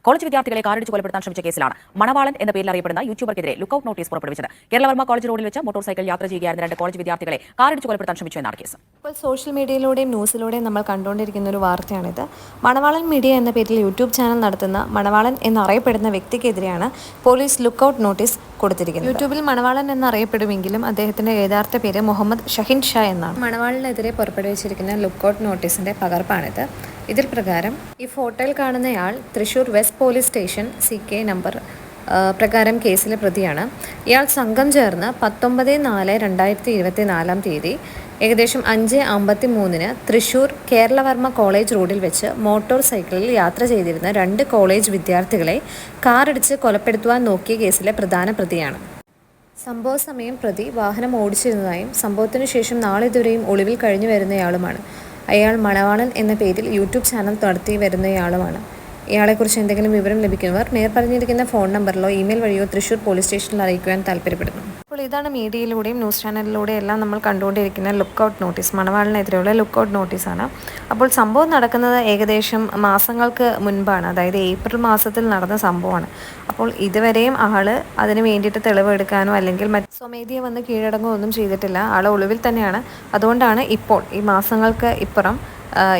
College വിദ്യാർത്ഥികളെ കാറിടിച്ച് കൊലപ്പെടുത്താൻ ശ്രമിച്ച കേസിലാണ് മണവാളൻ എന്ന പേരിൽ അറിയപ്പെടുന്ന യൂട്യൂബർക്കെതിരെ ലുക്കൌട്ട് നോട്ടീസ് പുറപ്പെടുവിച്ചത്. കേരളവർമ്മ കോളേജ് റോഡിൽ വെച്ച് മോട്ടോർ സൈക്കിൾ യാത്ര ചെയ്യുകയായിരുന്ന 2 കോളേജ് വിദ്യാർത്ഥികളെ കാറിടിച്ച് കൊലപ്പെടുത്താൻ ശ്രമിച്ചു എന്നാണ് കേസ്. ഇപ്പോൾ സോഷ്യൽ മീഡിയയിലൂടെയും ന്യൂസിലൂടെയും നമ്മൾ കണ്ടുകൊണ്ടിരിക്കുന്ന ഒരു വാർത്തയാണിത്. മണവാളൻ മീഡിയ എന്ന പേരിൽ യൂട്യൂബ് ചാനൽ നടത്തുന്ന മണവാളൻ എന്നറിയപ്പെടുന്ന വ്യക്തിക്കെതിരെയാണ് പോലീസ് ലുക്കൌട്ട് നോട്ടീസ് കൊടുത്തിരിക്കുന്നത്. യൂട്യൂബിൽ മണവാളൻ എന്നറിയപ്പെടുമെങ്കിലും അദ്ദേഹത്തിന്റെ യഥാർത്ഥ പേര് മുഹമ്മദ് ഷഹിൻ ഷാ എന്നാണ്. മണവാളനെതിരെ പുറപ്പെടുവിച്ചിരിക്കുന്ന ലുക്കൌട്ട് നോട്ടീസിന്റെ പകർപ്പാണിത്. ഇതിൽ പ്രകാരം ഈ ഫോട്ടോയിൽ കാണുന്നയാൾ Thrissur west police station CK number പ്രകാരം കേസിലെ പ്രതിയാണ്. ഇയാൾ സംഘം ചേർന്ന് 19/4/2024 ഏകദേശം 5:53 തൃശൂർ കേരളവർമ്മ കോളേജ് റോഡിൽ വെച്ച് മോട്ടോർ സൈക്കിളിൽ യാത്ര ചെയ്തിരുന്ന 2 കോളേജ് വിദ്യാർത്ഥികളെ കാറിടിച്ച് കൊലപ്പെടുത്തുവാൻ നോക്കിയ കേസിലെ പ്രധാന പ്രതിയാണ്. സംഭവ സമയം പ്രതി വാഹനം ഓടിച്ചിരുന്നതായും സംഭവത്തിനു ശേഷം നാളിതുവരെയും ഒളിവിൽ കഴിഞ്ഞു വരുന്നയാളുമാണ്. അയാൾ മണവാളൻ എന്ന പേരിൽ യൂട്യൂബ് ചാനൽ നടത്തി വരുന്നയാളുമാണ്. ഇയാളെക്കുറിച്ച് എന്തെങ്കിലും വിവരം ലഭിക്കുന്നവർ പറഞ്ഞിരിക്കുന്ന ഫോൺ നമ്പറിലോ ഇമെയിൽ വഴിയോ തൃശൂർ പോലീസ് സ്റ്റേഷനിൽ അറിയിക്കുവാൻ താല്പര്യപ്പെടുന്നു. അപ്പോൾ ഇതാണ് മീഡിയയിലൂടെയും ന്യൂസ് ചാനലിലൂടെയും എല്ലാം നമ്മൾ കണ്ടുകൊണ്ടിരിക്കുന്ന ലുക്കൌട്ട് നോട്ടീസ്, മണവാളിനെതിരെയുള്ള ലുക്കൌട്ട് നോട്ടീസാണ്. അപ്പോൾ സംഭവം നടക്കുന്നത് ഏകദേശം മാസങ്ങൾക്ക് മുൻപാണ്, അതായത് ഏപ്രിൽ മാസത്തിൽ നടന്ന സംഭവമാണ്. അപ്പോൾ ഇതുവരെയും ആൾ അതിന് വേണ്ടിയിട്ട് തെളിവെടുക്കാനോ അല്ലെങ്കിൽ സ്വമേധിയെ വന്ന് കീഴടങ്ങുകയോ ഒന്നും ചെയ്തിട്ടില്ല. ആൾ ഒളിവിൽ തന്നെയാണ്. അതുകൊണ്ടാണ് ഇപ്പോൾ ഈ മാസങ്ങൾക്ക് ഇപ്പുറം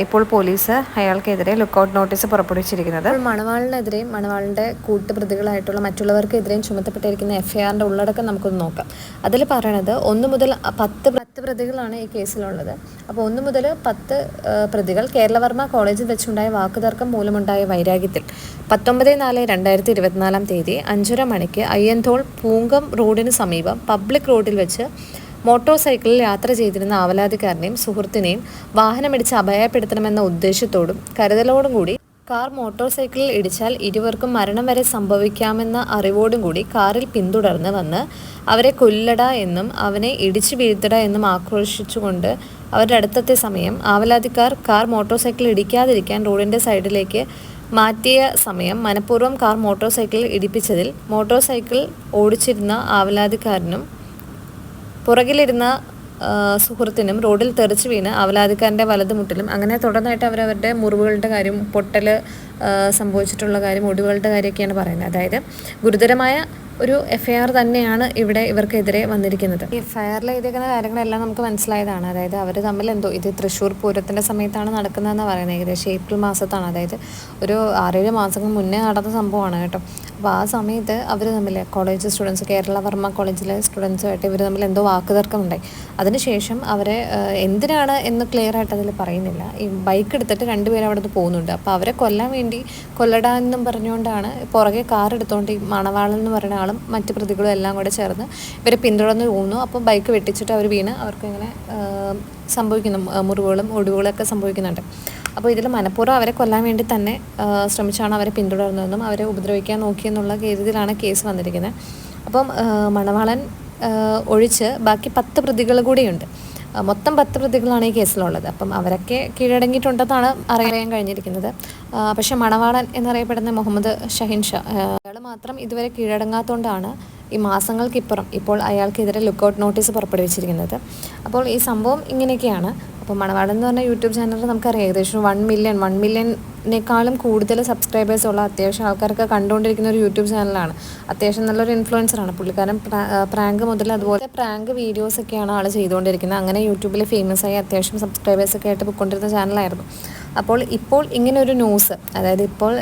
ഇപ്പോൾ പോലീസ് അയാൾക്കെതിരെ ലുക്കൌട്ട് നോട്ടീസ് പുറപ്പെടുവിച്ചിരിക്കുന്നത്. മണവാളിനെതിരെയും മണവാളിൻ്റെ കൂട്ടുപ്രതികളായിട്ടുള്ള മറ്റുള്ളവർക്കെതിരെയും ചുമത്തപ്പെട്ടിരിക്കുന്ന FIRന്റെ ഉള്ളടക്കം നമുക്കൊന്ന് നോക്കാം. അതിൽ പറയണത് 1 മുതൽ 10 പ്രതികളാണ് ഈ കേസിലുള്ളത്. അപ്പോൾ 1 മുതൽ 10 പ്രതികൾ കേരളവർമ്മ കോളേജിൽ വെച്ചുണ്ടായ വാക്കുതർക്കം മൂലമുണ്ടായ വൈരാഗ്യത്തിൽ 19/4/2024 5:30 മണിക്ക് അയ്യന്തോൾ പൂങ്കം റോഡിന് സമീപം പബ്ലിക് റോഡിൽ വെച്ച് മോട്ടോർ സൈക്കിളിൽ യാത്ര ചെയ്തിരുന്ന ആവലാതിക്കാരനെയും സുഹൃത്തിനെയും വാഹനമിടിച്ച് അപായപ്പെടുത്തണമെന്ന ഉദ്ദേശത്തോടും കരുതലോടും കൂടി കാർ മോട്ടോർ സൈക്കിളിൽ ഇടിച്ചാൽ ഇരുവർക്കും മരണം വരെ സംഭവിക്കാമെന്ന അറിവോടും കൂടി കാറിൽ പിന്തുടർന്ന് വന്ന് അവരെ കൊല്ലട എന്നും അവനെ ഇടിച്ചു വീഴ്ത്തട എന്നും ആക്രോശിച്ചുകൊണ്ട് അവരുടെ അടുത്തെത്തിയ സമയം ആവലാതിക്കാർ കാർ മോട്ടോർ സൈക്കിൾ ഇടിക്കാതിരിക്കാൻ റോഡിൻ്റെ സൈഡിലേക്ക് മാറ്റിയ സമയം മനഃപൂർവ്വം കാർ മോട്ടോർ സൈക്കിളിൽ ഇടിപ്പിച്ചതിൽ മോട്ടോർ സൈക്കിൾ ഓടിച്ചിരുന്ന ആവലാതിക്കാരനും പുറകിലിരുന്ന സുഹൃത്തിനും റോഡിൽ തെറിച്ച് വീണ് ആവലാതിക്കാരൻ്റെ വലതുമുട്ടിലും അങ്ങനെ തുടർന്നായിട്ട് അവരവരുടെ മുറിവുകളുടെ കാര്യം, പൊട്ടൽ സംഭവിച്ചിട്ടുള്ള കാര്യം, ഒടിവുകളുടെ കാര്യമൊക്കെയാണ് പറയുന്നത്. അതായത് ഗുരുതരമായ ഒരു FIR തന്നെയാണ് ഇവിടെ ഇവർക്കെതിരെ വന്നിരിക്കുന്നത്. ഈ FIRൽ എഴുതിയിരിക്കുന്ന കാര്യങ്ങളെല്ലാം നമുക്ക് മനസ്സിലായതാണ്. അതായത് അവർ തമ്മിൽ ഇത് തൃശ്ശൂർ പൂരത്തിൻ്റെ സമയത്താണ് നടക്കുന്നതെന്ന് പറയുന്നത്. ഏകദേശം ഏപ്രിൽ മാസത്താണ്, അതായത് ഒരു 6-7 മാസങ്ങൾ മുന്നേ നടന്ന സംഭവമാണ് കേട്ടോ. അപ്പോൾ ആ സമയത്ത് അവർ തമ്മിൽ കോളേജ് സ്റ്റുഡൻസ്, കേരളവർമ്മ കോളേജിലെ സ്റ്റുഡൻസുമായിട്ട് ഇവർ തമ്മിൽ എന്തോ വാക്കുതർക്കമുണ്ടായി. അതിനുശേഷം അവരെ എന്തിനാണ് എന്ന് ക്ലിയർ ആയിട്ട് അതിൽ പറയുന്നില്ല. ഈ ബൈക്ക് എടുത്തിട്ട് 2 പേര് അവിടെ നിന്ന് പോകുന്നുണ്ട്. അപ്പോൾ അവരെ കൊല്ലാൻ വേണ്ടി കൊല്ലടാ എന്നും പറഞ്ഞുകൊണ്ടാണ് പുറകെ കാർ എടുത്തുകൊണ്ട് ഈ മണവാളൻ എന്ന് പറയുന്ന ആളും മറ്റ് പ്രതികളും എല്ലാം കൂടെ ചേർന്ന് ഇവരെ പിന്തുടർന്ന് പോകുന്നു. അപ്പോൾ ബൈക്ക് വെട്ടിച്ചിട്ട് അവർ വീണ് അവർക്ക് ഇങ്ങനെ സംഭവിക്കുന്നു, മുറിവുകളും ഒടിവുകളൊക്കെ സംഭവിക്കുന്നുണ്ട്. അപ്പോൾ ഇതിൽ മനഃപൂർവ്വം അവരെ കൊല്ലാൻ വേണ്ടി തന്നെ ശ്രമിച്ചാണ് അവരെ പിന്തുടർന്നതെന്നും അവരെ ഉപദ്രവിക്കാൻ നോക്കിയെന്നുള്ള രീതിയിലാണ് കേസ് വന്നിരിക്കുന്നത്. അപ്പം മണവാളൻ ഒഴിച്ച് ബാക്കി 10 പ്രതികൾ കൂടിയുണ്ട്. മൊത്തം 10 പ്രതികളാണ് ഈ കേസിലുള്ളത്. അപ്പം അവരൊക്കെ കീഴടങ്ങിയിട്ടുണ്ടെന്നാണ് അറിയാൻ കഴിഞ്ഞിരിക്കുന്നത്. പക്ഷേ മണവാളൻ എന്നറിയപ്പെടുന്ന മുഹമ്മദ് ഷഹിൻ ഷാ അയാൾ മാത്രം ഇതുവരെ കീഴടങ്ങാത്തതുകൊണ്ടാണ് ഈ മാസങ്ങൾക്കിപ്പുറം ഇപ്പോൾ അയാൾക്കെതിരെ ലുക്കൌട്ട് നോട്ടീസ് പുറപ്പെടുവിച്ചിരിക്കുന്നത്. അപ്പോൾ ഈ സംഭവം ഇങ്ങനെയൊക്കെയാണ്. അപ്പോൾ മണവാളൻ എന്ന് പറഞ്ഞ യൂട്യൂബ് ചാനൽ നമുക്കറിയാം ഏകദേശം 1 മില്യണിനേക്കാളും കൂടുതൽ സബ്സ്ക്രൈബേഴ്സുള്ള അത്യാവശ്യം ആൾക്കാർക്ക് കണ്ടുകൊണ്ടിരിക്കുന്ന ഒരു യൂട്യൂബ് ചാനലാണ്. അത്യാവശ്യം നല്ലൊരു ഇൻഫ്ലുവൻസറാണ് പുള്ളിക്കാരൻ. പ്രാങ്ക് മുതൽ അതുപോലെ പ്രാങ്ക് വീഡിയോസൊക്കെയാണ് ആൾ ചെയ്തുകൊണ്ടിരിക്കുന്നത്. അങ്ങനെ യൂട്യൂബിൽ ഫേമസ് ആയി അത്യാവശ്യം സബ്സ്ക്രൈബേഴ്സൊക്കെ ആയിട്ട് പോയിക്കൊണ്ടിരുന്ന ചാനലായിരുന്നു. അപ്പോൾ ഇപ്പോൾ ഇങ്ങനെ ഒരു ന്യൂസ്, അതായത് ഇപ്പോൾ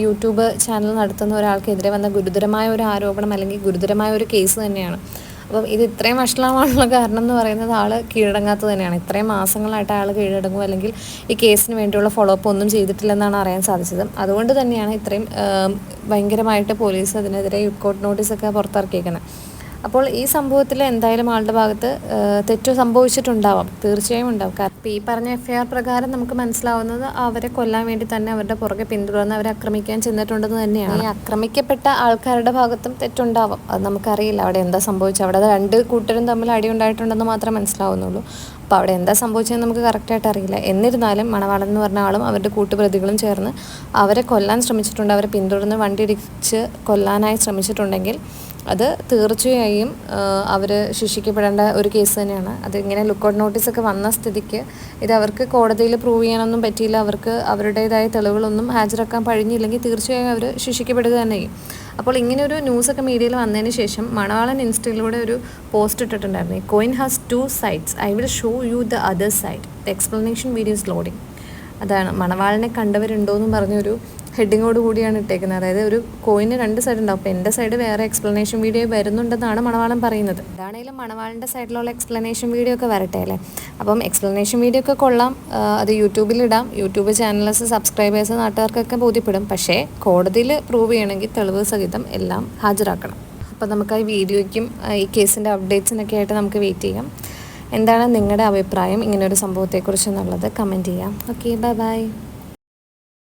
യൂട്യൂബ് ചാനൽ നടത്തുന്ന ഒരാൾക്കെതിരെ വന്ന ഗുരുതരമായ ഒരു ആരോപണം അല്ലെങ്കിൽ ഗുരുതരമായ ഒരു കേസ് തന്നെയാണ്. അപ്പം ഇത് ഇത്രയും വഷളാവാനുള്ള കാരണം എന്ന് പറയുന്നത് ആൾ കീഴടങ്ങാത്തത് തന്നെയാണ്. ഇത്രയും മാസങ്ങളായിട്ട് ആൾ കീഴടങ്ങും അല്ലെങ്കിൽ ഈ കേസിന് വേണ്ടിയുള്ള ഫോളോ അപ്പ് ഒന്നും ചെയ്തിട്ടില്ലെന്നാണ് അറിയാൻ സാധിച്ചത്. അതുകൊണ്ട് തന്നെയാണ് ഇത്രയും ഭയങ്കരമായിട്ട് പോലീസ് അതിനെതിരെ ലുക്കൌട്ട് നോട്ടീസൊക്കെ പുറത്തിറക്കിയിരിക്കുന്നത്. അപ്പോൾ ഈ സംഭവത്തിൽ എന്തായാലും ആളുടെ ഭാഗത്ത് തെറ്റ് സംഭവിച്ചിട്ടുണ്ടാവാം, തീർച്ചയായും ഉണ്ടാവും. കാരണം ഈ പറഞ്ഞ FIR പ്രകാരം നമുക്ക് മനസ്സിലാവുന്നത് അവരെ കൊല്ലാൻ വേണ്ടി തന്നെ അവരുടെ പുറകെ പിന്തുടർന്ന് അവരെ ആക്രമിക്കാൻ ചെന്നിട്ടുണ്ടെന്ന് തന്നെയാണ്. ഈ ആക്രമിക്കപ്പെട്ട ആൾക്കാരുടെ ഭാഗത്തും തെറ്റുണ്ടാവാം, അത് നമുക്കറിയില്ല അവിടെ എന്താ സംഭവിച്ചത്. അവിടെ 2 കൂട്ടരും തമ്മിൽ അടി ഉണ്ടായിട്ടുണ്ടെന്ന് മാത്രമേ മനസ്സിലാവുന്നുള്ളൂ. അപ്പോൾ അവിടെ എന്താ സംഭവിച്ചതെന്ന് നമുക്ക് കറക്റ്റായിട്ട് അറിയില്ല. എന്നിരുന്നാലും മണവാളൻ എന്ന് പറഞ്ഞ ആളും അവരുടെ കൂട്ടുപ്രതികളും ചേർന്ന് അവരെ കൊല്ലാൻ ശ്രമിച്ചിട്ടുണ്ട്. അവരെ പിന്തുടർന്ന് വണ്ടി ഇടിച്ച് കൊല്ലാനായി ശ്രമിച്ചിട്ടുണ്ടെങ്കിൽ അത് തീർച്ചയായും അവർ ശിക്ഷിക്കപ്പെടേണ്ട ഒരു കേസ് തന്നെയാണ്. അതിങ്ങനെ ലുക്കൗട്ട് നോട്ടീസൊക്കെ വന്ന സ്ഥിതിക്ക് ഇത് അവർക്ക് കോടതിയിൽ പ്രൂവ് ചെയ്യാനൊന്നും പറ്റിയില്ല, അവർക്ക് അവരുടേതായ തെളിവുകളൊന്നും ഹാജരാക്കാൻ കഴിഞ്ഞില്ലെങ്കിൽ തീർച്ചയായും അവർ ശിക്ഷിക്കപ്പെടുക തന്നെ ചെയ്യും. അപ്പോൾ ഇങ്ങനെ ഒരു ന്യൂസൊക്കെ മീഡിയയിൽ വന്നതിന് ശേഷം മണവാളൻ ഇൻസ്റ്റയിലൂടെ ഒരു പോസ്റ്റ് ഇട്ടിട്ടുണ്ടായിരുന്നു. Coin has 2 sides, I will show you the other side, the explanation video is loading. അതാണ് മണവാളനെ കണ്ടവരുണ്ടോ എന്നും പറഞ്ഞൊരു ഹെഡിങ്ങോട് കൂടിയാണ് ഇട്ടേക്കുന്നത്. അതായത് ഒരു കോയിന് 2 സൈഡ് ഉണ്ടാവും. അപ്പോൾ എൻ്റെ സൈഡ് വേറെ എക്സ്പ്ലനേഷൻ വീഡിയോ വരുന്നുണ്ടെന്നാണ് മണവാളൻ പറയുന്നത്. എന്താണെങ്കിലും മണവാളൻ്റെ സൈഡിലുള്ള എക്സ്പ്ലനേഷൻ വീഡിയോ ഒക്കെ വരട്ടെ അല്ലേ. അപ്പം എക്സ്പ്ലനേഷൻ വീഡിയോ ഒക്കെ കൊള്ളാം, അത് യൂട്യൂബിലിടാം, യൂട്യൂബ് ചാനൽസ് സബ്സ്ക്രൈബേഴ്സ് നാട്ടുകാർക്കൊക്കെ ബോധ്യപ്പെടും. പക്ഷേ കോടതിയിൽ പ്രൂവ് ചെയ്യണമെങ്കിൽ തെളിവ് സഹിതം എല്ലാം ഹാജരാക്കണം. അപ്പോൾ നമുക്ക് ആ വീഡിയോയ്ക്കും ഈ കേസിൻ്റെ അപ്ഡേറ്റ്സിനൊക്കെ ആയിട്ട് നമുക്ക് വെയിറ്റ് ചെയ്യാം. എന്താണ് നിങ്ങളുടെ അഭിപ്രായം ഇങ്ങനൊരു സംഭവത്തെക്കുറിച്ച് എന്നുള്ളത് കമൻറ്റ് ചെയ്യാം. Okay, by.